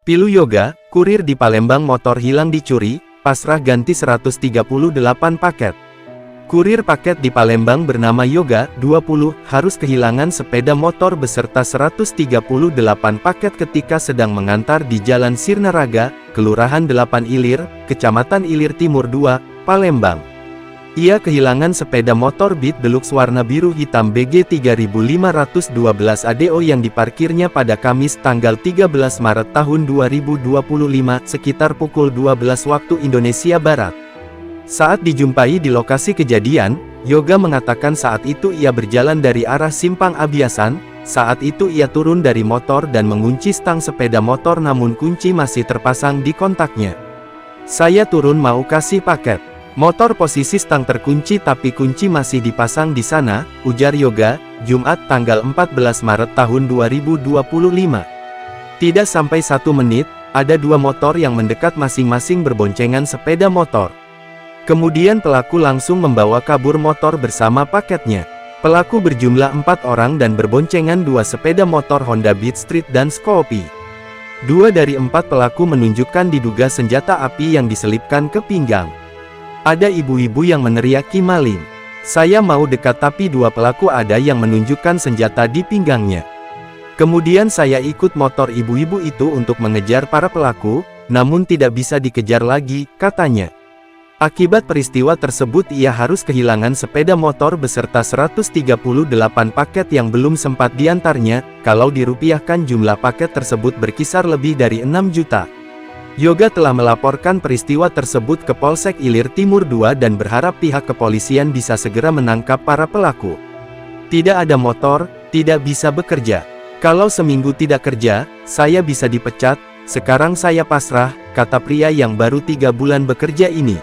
Pilu Yoga, kurir di Palembang motor hilang dicuri, pasrah ganti 138 paket. Kurir paket di Palembang bernama Yoga, 20, harus kehilangan sepeda motor beserta 138 paket ketika sedang mengantar di Jalan Sirnaraga, Kelurahan 8 Ilir, Kecamatan Ilir Timur 2, Palembang. Ia kehilangan sepeda motor Beat Deluxe warna biru hitam BG 3512 ADO yang diparkirnya pada Kamis tanggal 13 Maret tahun 2025 sekitar pukul 12 waktu Indonesia Barat. Saat dijumpai di lokasi kejadian, Yoga mengatakan saat itu ia berjalan dari arah Simpang Abiasan. Saat itu ia turun dari motor dan mengunci stang sepeda motor namun kunci masih terpasang di kontaknya. "Saya turun mau kasih paket. Motor posisi stang terkunci tapi kunci masih dipasang di sana," ujar Yoga, Jumat tanggal 14 Maret tahun 2025. Tidak sampai 1 menit, ada 2 motor yang mendekat masing-masing berboncengan sepeda motor. Kemudian pelaku langsung membawa kabur motor bersama paketnya. Pelaku berjumlah 4 orang dan berboncengan 2 sepeda motor Honda Beat Street dan Scoopy. 2 dari 4 pelaku menunjukkan diduga senjata api yang diselipkan ke pinggang. Ada ibu-ibu yang meneriaki maling. "Saya mau dekat tapi 2 pelaku ada yang menunjukkan senjata di pinggangnya. Kemudian saya ikut motor ibu-ibu itu untuk mengejar para pelaku, namun tidak bisa dikejar lagi," katanya. Akibat peristiwa tersebut ia harus kehilangan sepeda motor beserta 138 paket yang belum sempat diantarnya, kalau dirupiahkan jumlah paket tersebut berkisar lebih dari 6 juta. Yoga telah melaporkan peristiwa tersebut ke Polsek Ilir Timur 2 dan berharap pihak kepolisian bisa segera menangkap para pelaku. "Tidak ada motor, tidak bisa bekerja. Kalau seminggu tidak kerja, saya bisa dipecat. Sekarang saya pasrah," kata pria yang baru 3 bulan bekerja ini.